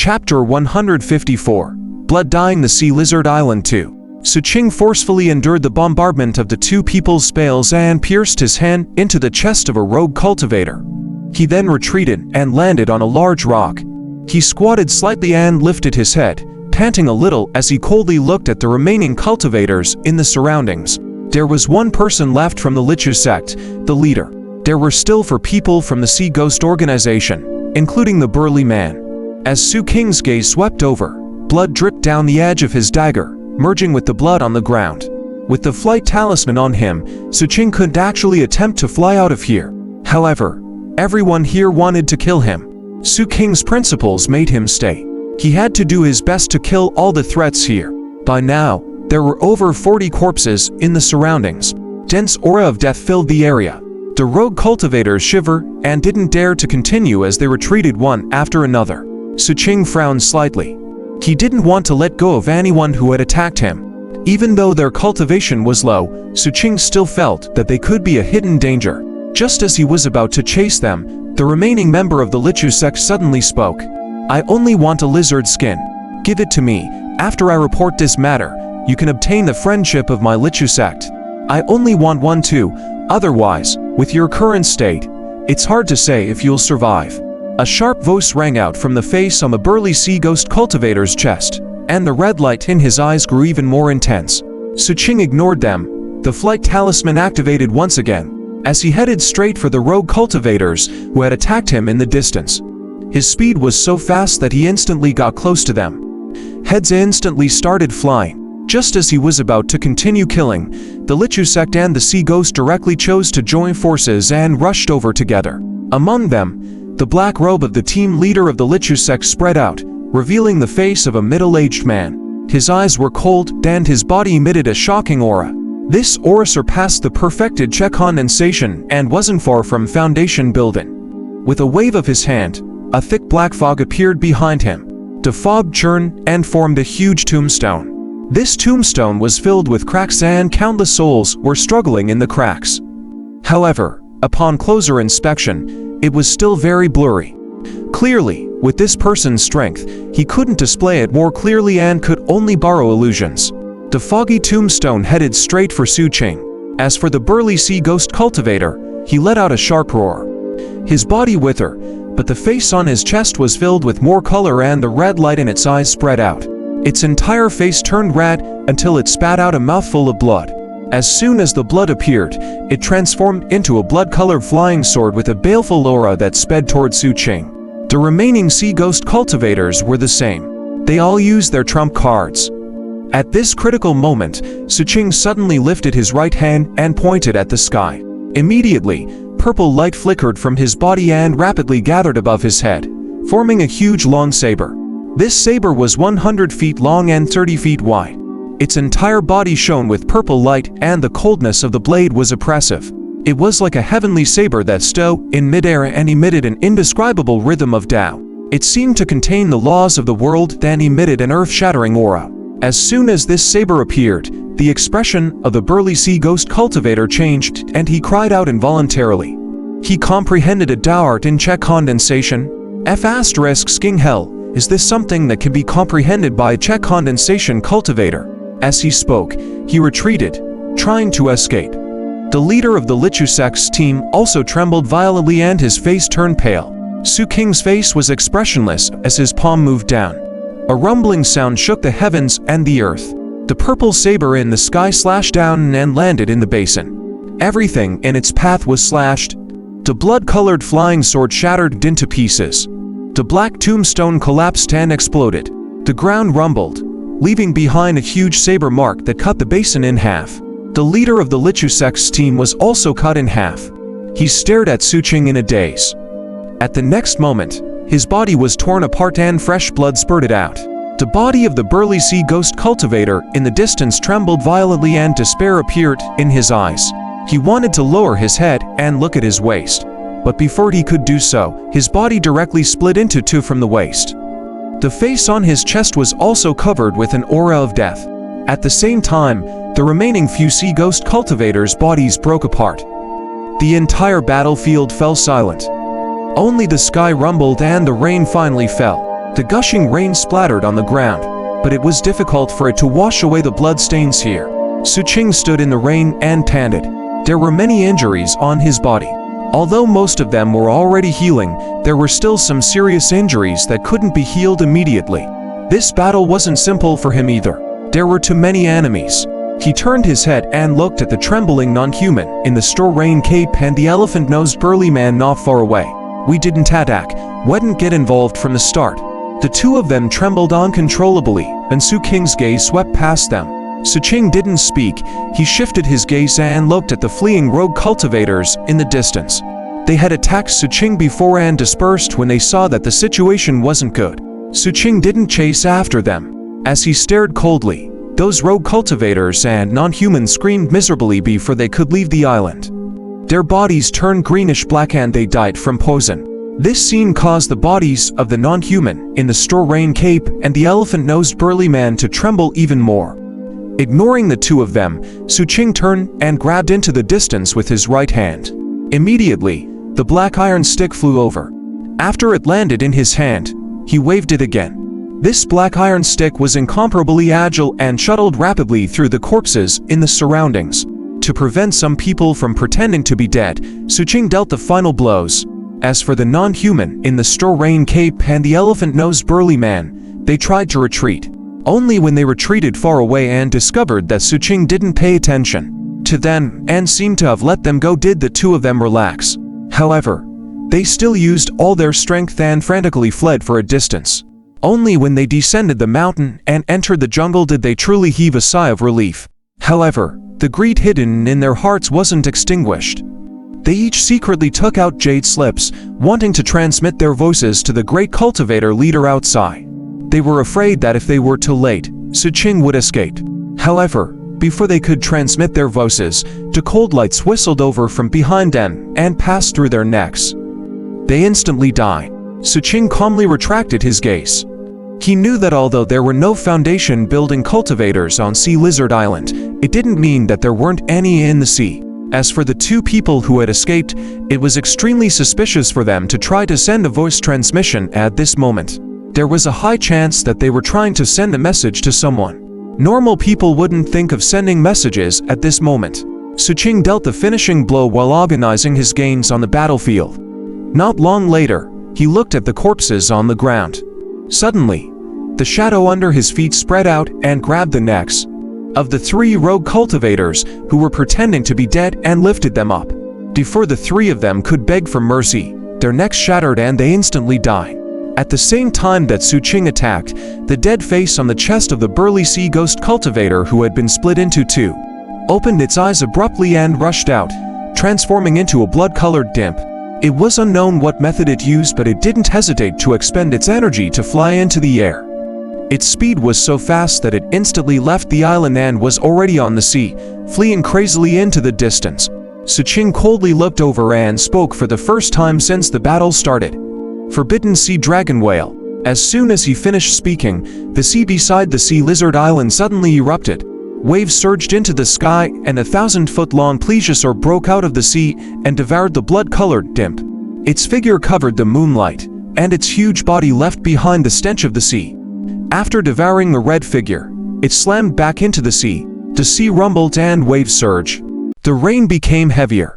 Chapter 154. Blood Dyeing the Sea Lizard Island 2. Xu Qing forcefully endured the bombardment of the two people's spells and pierced his hand into the chest of a rogue cultivator. He then retreated and landed on a large rock. He squatted slightly and lifted his head, panting a little as he coldly looked at the remaining cultivators in the surroundings. There was one person left from the Lichu sect, the leader. There were still 4 people from the Sea Ghost organization, including the burly man. As Xu Qing's gaze swept over, blood dripped down the edge of his dagger, merging with the blood on the ground. With the flight talisman on him, Xu Qing couldn't actually attempt to fly out of here. However, everyone here wanted to kill him. Xu Qing's principles made him stay. He had to do his best to kill all the threats here. By now, there were over 40 corpses in the surroundings. Dense aura of death filled the area. The rogue cultivators shivered and didn't dare to continue as they retreated one after another. Xu Qing frowned slightly. He didn't want to let go of anyone who had attacked him. Even though their cultivation was low, Xu Qing still felt that they could be a hidden danger. Just as he was about to chase them, the remaining member of the Lichu sect suddenly spoke. "I only want a lizard skin. Give it to me. After I report this matter, you can obtain the friendship of my Lichu sect. I only want one too. Otherwise, with your current state, it's hard to say if you'll survive." A sharp voice rang out from the face on the burly sea ghost cultivator's chest, and the red light in his eyes grew even more intense. Xu Qing ignored them. The flight talisman activated once again, as he headed straight for the rogue cultivators who had attacked him in the distance. His speed was so fast that he instantly got close to them. Heads instantly started flying. Just as he was about to continue killing, the Lichu sect and the sea ghost directly chose to join forces and rushed over together. Among them, the black robe of the team leader of the Lichu sect spread out, revealing the face of a middle-aged man. His eyes were cold, and his body emitted a shocking aura. This aura surpassed the perfected check condensation and wasn't far from foundation building. With a wave of his hand, a thick black fog appeared behind him. The fog churned and formed a huge tombstone. This tombstone was filled with cracks and countless souls were struggling in the cracks. However, upon closer inspection, it was still very blurry. Clearly, with this person's strength, he couldn't display it more clearly and could only borrow illusions. The foggy tombstone headed straight for Xu Qing. As for the burly sea ghost cultivator, he let out a sharp roar. His body withered, but the face on his chest was filled with more color and the red light in its eyes spread out. Its entire face turned red until it spat out a mouthful of blood. As soon as the blood appeared, it transformed into a blood-colored flying sword with a baleful aura that sped toward Xu Qing. The remaining sea ghost cultivators were the same. They all used their trump cards. At this critical moment, Xu Qing suddenly lifted his right hand and pointed at the sky. Immediately, purple light flickered from his body and rapidly gathered above his head, forming a huge long saber. This saber was 100 feet long and 30 feet wide. Its entire body shone with purple light, and the coldness of the blade was oppressive. It was like a heavenly saber that stood in midair and emitted an indescribable rhythm of Tao. It seemed to contain the laws of the world and emitted an earth-shattering aura. As soon as this saber appeared, the expression of the burly sea ghost cultivator changed, and he cried out involuntarily. He comprehended a Tao art in check condensation. F***ing hell, is this something that can be comprehended by a check condensation cultivator? As he spoke, he retreated, trying to escape. The leader of the Lichu sect's team also trembled violently and his face turned pale. Xu Qing's face was expressionless as his palm moved down. A rumbling sound shook the heavens and the earth. The purple saber in the sky slashed down and landed in the basin. Everything in its path was slashed. The blood-colored flying sword shattered into pieces. The black tombstone collapsed and exploded. The ground rumbled, leaving behind a huge saber mark that cut the basin in half. The leader of the Lichu sect's team was also cut in half. He stared at Xu Qing in a daze. At the next moment, his body was torn apart and fresh blood spurted out. The body of the burly sea ghost cultivator in the distance trembled violently and despair appeared in his eyes. He wanted to lower his head and look at his waist, but before he could do so, his body directly split into two from the waist. The face on his chest was also covered with an aura of death. At the same time, the remaining few sea ghost cultivators' bodies broke apart. The entire battlefield fell silent. Only the sky rumbled and the rain finally fell. The gushing rain splattered on the ground, but it was difficult for it to wash away the bloodstains here. Xu Qing stood in the rain and panted. There were many injuries on his body. Although most of them were already healing, there were still some serious injuries that couldn't be healed immediately. This battle wasn't simple for him either. There were too many enemies. He turned his head and looked at the trembling non-human in the straw-rain cape and the elephant-nosed burly man not far away. We didn't attack, wouldn't get involved from the start. The two of them trembled uncontrollably, and Xu Qing's gaze swept past them. Xu Qing didn't speak. He shifted his gaze and looked at the fleeing rogue cultivators in the distance. They had attacked Xu Qing before and dispersed when they saw that the situation wasn't good. Xu Qing didn't chase after them. As he stared coldly, those rogue cultivators and non-humans screamed miserably before they could leave the island. Their bodies turned greenish-black and they died from poison. This scene caused the bodies of the non-human in the straw-rain cape and the elephant-nosed burly man to tremble even more. Ignoring the two of them, Xu Qing turned and grabbed into the distance with his right hand. Immediately, the black iron stick flew over. After it landed in his hand, he waved it again. This black iron stick was incomparably agile and shuttled rapidly through the corpses in the surroundings. To prevent some people from pretending to be dead, Xu Qing dealt the final blows. As for the non-human in the straw-rain cape and the elephant-nosed burly man, they tried to retreat. Only when they retreated far away and discovered that Xu Qing didn't pay attention to them and seemed to have let them go did the two of them relax. However, they still used all their strength and frantically fled for a distance. Only when they descended the mountain and entered the jungle did they truly heave a sigh of relief. However, the greed hidden in their hearts wasn't extinguished. They each secretly took out jade slips, wanting to transmit their voices to the great cultivator leader outside. They were afraid that if they were too late, Xu Qing would escape. However, before they could transmit their voices, the cold lights whistled over from behind them and passed through their necks. They instantly died. Xu Qing calmly retracted his gaze. He knew that although there were no foundation-building cultivators on Sea Lizard Island, it didn't mean that there weren't any in the sea. As for the two people who had escaped, it was extremely suspicious for them to try to send a voice transmission at this moment. There was a high chance that they were trying to send a message to someone. Normal people wouldn't think of sending messages at this moment. Xu Qing dealt the finishing blow while organizing his gains on the battlefield. Not long later, he looked at the corpses on the ground. Suddenly, the shadow under his feet spread out and grabbed the necks of the three rogue cultivators who were pretending to be dead and lifted them up. Before the three of them could beg for mercy, their necks shattered and they instantly died. At the same time that Xu Qing attacked, the dead face on the chest of the burly sea ghost cultivator who had been split into two opened its eyes abruptly and rushed out, transforming into a blood-colored dimp. It was unknown what method it used, but it didn't hesitate to expend its energy to fly into the air. Its speed was so fast that it instantly left the island and was already on the sea, fleeing crazily into the distance. Xu Qing coldly looked over and spoke for the first time since the battle started. "Forbidden Sea Dragon Whale." As soon as he finished speaking, the sea beside the Sea Lizard Island suddenly erupted. Waves surged into the sky and a 1,000-foot-long plesiosaur broke out of the sea and devoured the blood-colored dimp. Its figure covered the moonlight, and its huge body left behind the stench of the sea. After devouring the red figure, it slammed back into the sea. The sea rumbled and waves surged. The rain became heavier.